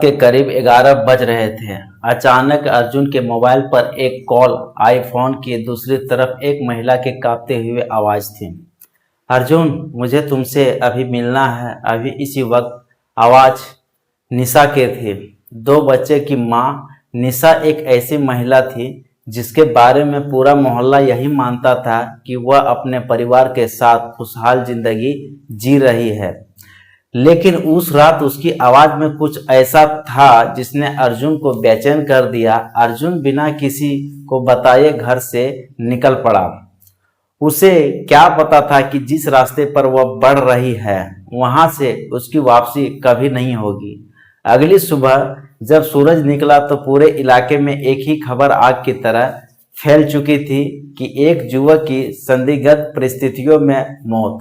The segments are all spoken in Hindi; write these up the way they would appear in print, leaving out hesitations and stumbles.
के करीब 11 बज रहे थे। अचानक अर्जुन के मोबाइल पर एक कॉल आई। फोन की दूसरी तरफ एक महिला के कांपते हुए आवाज थी। अर्जुन, मुझे तुमसे अभी मिलना है, अभी इसी वक्त। आवाज निशा के थी, 2 बच्चे की माँ। निशा एक ऐसी महिला थी जिसके बारे में पूरा मोहल्ला यही मानता था कि वह अपने परिवार के साथ खुशहाल जिंदगी जी रही है। लेकिन उस रात उसकी आवाज में कुछ ऐसा था जिसने अर्जुन को बेचैन कर दिया। अर्जुन बिना किसी को बताए घर से निकल पड़ा। उसे क्या पता था कि जिस रास्ते पर वह बढ़ रही है वहां से उसकी वापसी कभी नहीं होगी। अगली सुबह जब सूरज निकला तो पूरे इलाके में एक ही खबर आग की तरह फैल चुकी थी कि एक युवक की संदिग्ध परिस्थितियों में मौत।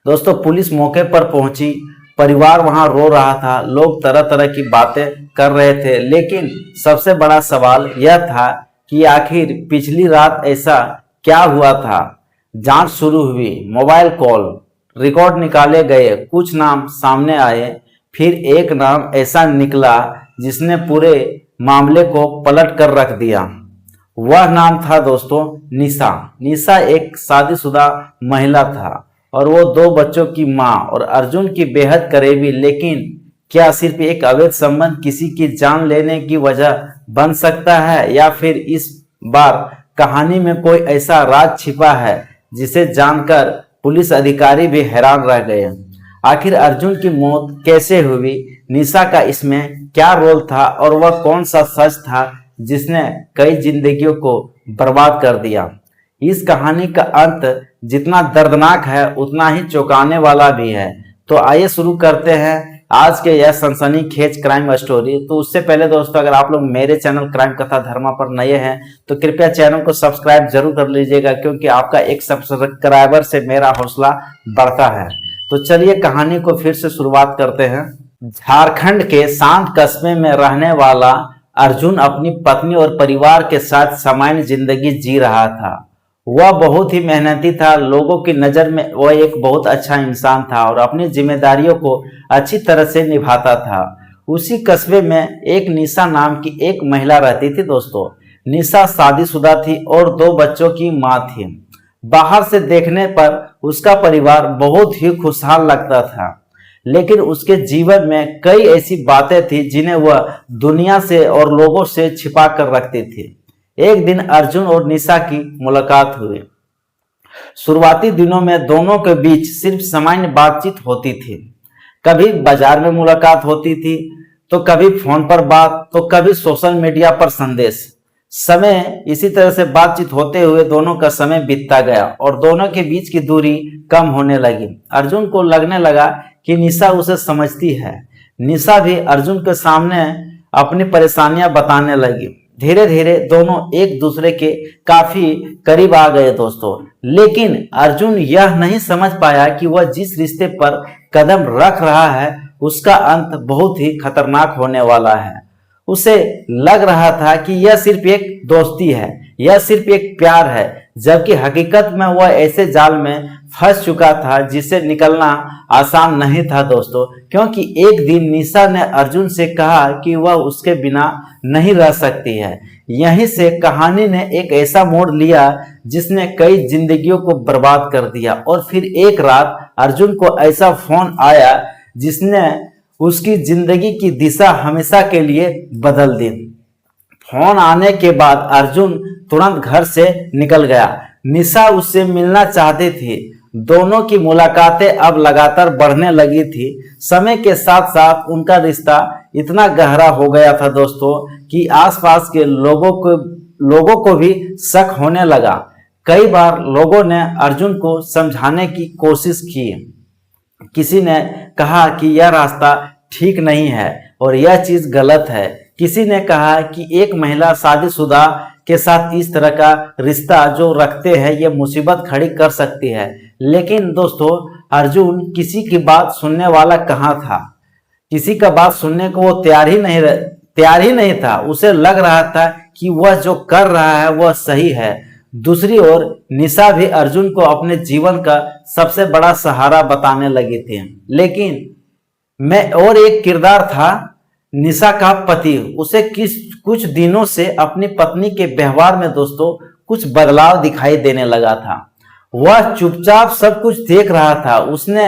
दोस्तों, पुलिस मौके पर पहुंची। परिवार वहां रो रहा था, लोग तरह तरह की बातें कर रहे थे, लेकिन सबसे बड़ा सवाल यह था कि आखिर पिछली रात ऐसा क्या हुआ था। जांच शुरू हुई, मोबाइल कॉल रिकॉर्ड निकाले गए, कुछ नाम सामने आए। फिर एक नाम ऐसा निकला जिसने पूरे मामले को पलट कर रख दिया। वह नाम था दोस्तों निशा। निशा एक शादीशुदा महिला था और वो 2 बच्चों की माँ और अर्जुन की बेहद करीबी। लेकिन क्या सिर्फ एक अवैध संबंध किसी की जान लेने की वजह बन सकता है, या फिर इस बार कहानी में कोई ऐसा राज छिपा है जिसे जानकर पुलिस अधिकारी भी हैरान रह गए। आखिर अर्जुन की मौत कैसे हुई, निशा का इसमें क्या रोल था और वह कौन सा सच था जिसने कई जिंदगियों को बर्बाद कर दिया। इस कहानी का अंत जितना दर्दनाक है उतना ही चौंकाने वाला भी है। तो आइए शुरू करते हैं आज के यह सनसनीखेज क्राइम स्टोरी। तो उससे पहले दोस्तों, अगर आप लोग मेरे चैनल क्राइम कथा धर्मा पर नए हैं तो कृपया चैनल को सब्सक्राइब जरूर कर लीजिएगा, क्योंकि आपका एक सब्सक्राइबर से मेरा हौसला बढ़ता है। तो चलिए कहानी को फिर से शुरुआत करते हैं। झारखंड के शांत कस्बे में रहने वाला अर्जुन अपनी पत्नी और परिवार के साथ सामान्य जिंदगी जी रहा था। वह बहुत ही मेहनती था, लोगों की नज़र में वह एक बहुत अच्छा इंसान था और अपनी जिम्मेदारियों को अच्छी तरह से निभाता था। उसी कस्बे में एक निशा नाम की एक महिला रहती थी। दोस्तों, निशा शादीशुदा थी और 2 बच्चों की माँ थी। बाहर से देखने पर उसका परिवार बहुत ही खुशहाल लगता था, लेकिन उसके जीवन में कई ऐसी बातें थी जिन्हें वह दुनिया से और लोगों से छिपा कर रखती थी। एक दिन अर्जुन और निशा की मुलाकात हुई। शुरुआती दिनों में दोनों के बीच सिर्फ सामान्य बातचीत होती थी। कभी बाजार में मुलाकात होती थी, तो कभी फोन पर बात, तो कभी सोशल मीडिया पर संदेश। समय इसी तरह से बातचीत होते हुए दोनों का समय बीतता गया और दोनों के बीच की दूरी कम होने लगी। अर्जुन को लगने लगा कि निशा उसे समझती है। निशा भी अर्जुन के सामने अपनी परेशानियां बताने लगी। धीरे धीरे दोनों एक दूसरे के काफी करीब आ गए दोस्तों, लेकिन अर्जुन यह नहीं समझ पाया कि वह जिस रिश्ते पर कदम रख रहा है उसका अंत बहुत ही खतरनाक होने वाला है। उसे लग रहा था कि यह सिर्फ एक दोस्ती है, यह सिर्फ एक प्यार है, जबकि हकीकत में वह ऐसे जाल में फंस चुका था जिससे निकलना आसान नहीं था दोस्तों। क्योंकि एक दिन निशा ने अर्जुन से कहा कि वह उसके बिना नहीं रह सकती है। यहीं से कहानी ने एक ऐसा मोड़ लिया जिसने कई जिंदगियों को बर्बाद कर दिया। और फिर एक रात अर्जुन को ऐसा फोन आया जिसने उसकी जिंदगी की दिशा हमेशा के लिए बदल दी। फोन आने के बाद अर्जुन तुरंत घर से निकल गया। निशा उससे मिलना चाहती थी। दोनों की मुलाकातें अब लगातार बढ़ने लगी थी। समय के साथ साथ उनका रिश्ता इतना गहरा हो गया था दोस्तों कि आसपास के लोगों को भी शक होने लगा। कई बार लोगों ने अर्जुन को समझाने की कोशिश की। किसी ने कहा कि यह रास्ता ठीक नहीं है और यह चीज गलत है। किसी ने कहा कि एक महिला शादीशुदा के साथ इस तरह का रिश्ता जो रखते हैं ये मुसीबत खड़ी कर सकती है। लेकिन दोस्तों, अर्जुन किसी की बात सुनने वाला कहाँ था। किसी का बात सुनने को वो तैयार ही नहीं था। उसे लग रहा था कि वह जो कर रहा है वह सही है। दूसरी ओर निशा भी अर्जुन को अपने जीवन का सबसे बड़ा सहारा बताने लगी थी। लेकिन मैं और एक किरदार था निशा का पति उसे कुछ दिनों से अपनी पत्नी के व्यवहार में दोस्तों कुछ बदलाव दिखाई देने लगा था। वह चुपचाप सब कुछ देख रहा था। उसने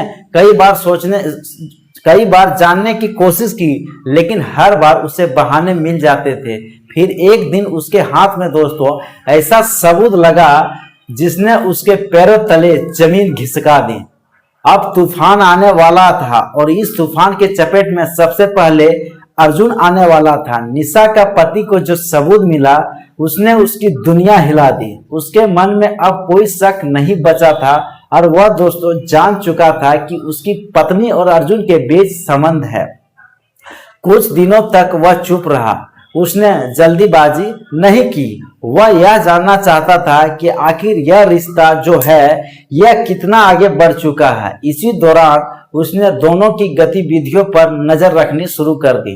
कई बार जानने की कोशिश की, लेकिन हर बार उसे बहाने मिल जाते थे। फिर एक दिन उसके हाथ में दोस्तों ऐसा सबूत लगा जिसने उसके पैरों तले जमीन घिसका दी। अब तूफान आने वाला था और इस तूफान के चपेट में सबसे पहले अर्जुन आने वाला था। निशा का पति को जो सबूत मिला उसने उसकी दुनिया हिला दी। उसके मन में अब कोई शक नहीं बचा था और वह दोस्तों जान चुका था कि उसकी पत्नी और अर्जुन के बीच संबंध है। कुछ दिनों तक वह चुप रहा। उसने जल्दीबाजी नहीं की। वह यह जानना चाहता था कि आखिर यह रिश्ता जो है यह कितना आगे बढ़ चुका है। इसी दौरान उसने दोनों की गतिविधियों पर नजर रखनी शुरू कर दी।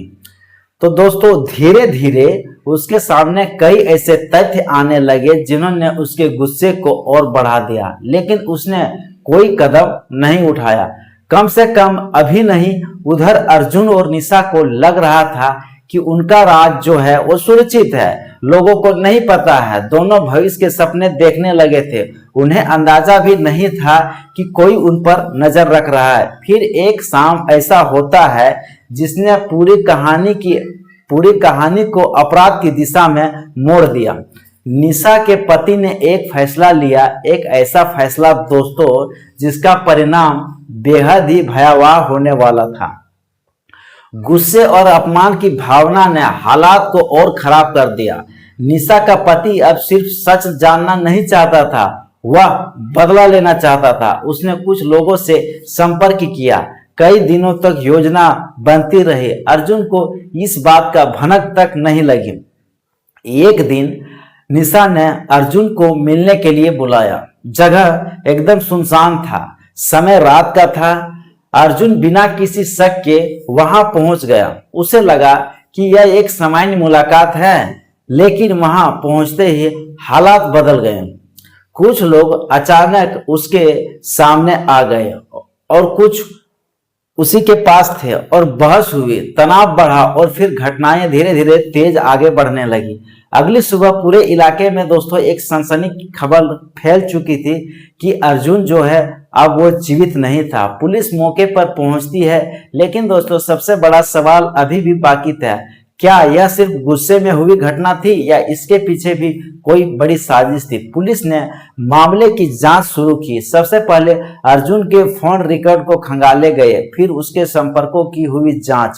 तो दोस्तों धीरे धीरे उसके सामने कई ऐसे तथ्य आने लगे जिन्होंने उसके गुस्से को और बढ़ा दिया, लेकिन उसने कोई कदम नहीं उठाया। कम से कम अभी नहीं। उधर अर्जुन और निशा को लग रहा था कि उनका राज जो है वो सुरक्षित है। लोगों को नहीं पता है। दोनों भविष्य के सपने देखने लगे थे। उन्हें अंदाजा भी नहीं था कि कोई उन पर नजर रख रहा है। फिर एक शाम ऐसा होता है जिसने पूरी कहानी को अपराध की दिशा में मोड़ दिया। निशा के पति ने एक फैसला लिया, एक ऐसा फैसला दोस्तों जिसका परिणाम बेहद ही भयावह होने वाला था। गुस्से और अपमान की भावना ने हालात को और खराब कर दिया। निशा का पति अब सिर्फ सच जानना नहीं चाहता था, वह बदला लेना चाहता था। उसने कुछ लोगों से संपर्क किया। कई दिनों तक योजना बनती रही। अर्जुन को इस बात का भनक तक नहीं लगी। एक दिन निशा ने अर्जुन को मिलने के लिए बुलाया। जगह एकदम सुनसान था। समय रात का था। अर्जुन बिना किसी शक के वहां पहुंच गया। उसे लगा कि यह एक सामान्य मुलाकात है, लेकिन वहां पहुंचते ही हालात बदल गए। कुछ लोग अचानक उसके सामने आ गए और कुछ उसी के पास थे और बहस हुई। तनाव बढ़ा और फिर घटनाएं धीरे धीरे तेज आगे बढ़ने लगी। अगली सुबह पूरे इलाके में दोस्तों एक सनसनी की खबर फैल चुकी थी कि अर्जुन जो है अब वो जीवित नहीं था। पुलिस मौके पर पहुंचती है, लेकिन दोस्तों सबसे बड़ा सवाल अभी भी बाकी था। क्या यह सिर्फ गुस्से में हुई घटना थी या इसके पीछे भी कोई बड़ी साजिश थी? पुलिस ने मामले की जांच शुरू की। सबसे पहले अर्जुन के फोन रिकॉर्ड को खंगाले गए, फिर उसके संपर्कों की हुई जांच,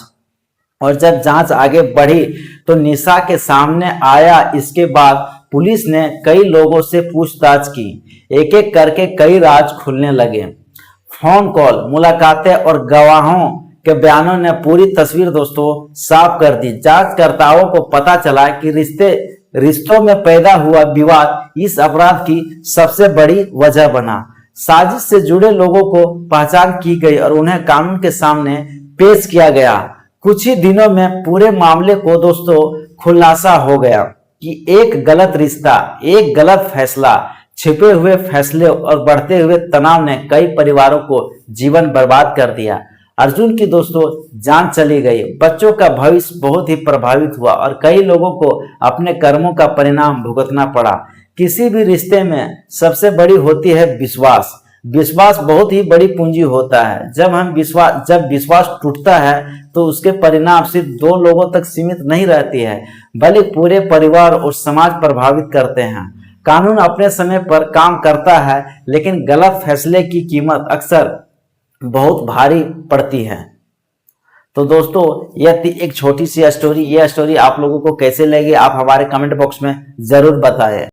और जब जांच आगे बढ़ी तो निशा के सामने आया। इसके बाद पुलिस ने कई लोगों से पूछताछ की। एक एक करके कई राज खुलने लगे। फोन कॉल, मुलाकातें और गवाहों के बयानों ने पूरी तस्वीर दोस्तों साफ कर दी। जांचकर्ताओं को पता चला कि रिश्तों में पैदा हुआ विवाद इस अपराध की सबसे बड़ी वजह बना। साजिश से जुड़े लोगों को पहचान की गई और उन्हें कानून के सामने पेश किया गया। कुछ ही दिनों में पूरे मामले को दोस्तों खुलासा हो गया कि एक गलत रिश्ता, एक गलत फैसला, छिपे हुए फैसले और बढ़ते हुए तनाव ने कई परिवारों को जीवन बर्बाद कर दिया। अर्जुन की दोस्तों जान चली गई। बच्चों का भविष्य बहुत ही प्रभावित हुआ और कई लोगों को अपने कर्मों का परिणाम भुगतना पड़ा। किसी भी रिश्ते में सबसे बड़ी होती है विश्वास। विश्वास बहुत ही बड़ी पूंजी होता है। जब विश्वास टूटता है तो उसके परिणाम सिर्फ दो लोगों तक सीमित नहीं रहती है, बल्कि पूरे परिवार और समाज प्रभावित करते हैं। कानून अपने समय पर काम करता है, लेकिन गलत फैसले की कीमत अक्सर बहुत भारी पड़ती है। तो दोस्तों यह थी एक छोटी सी स्टोरी। यह स्टोरी आप लोगों को कैसे लगी आप हमारे कमेंट बॉक्स में जरूर बताएं।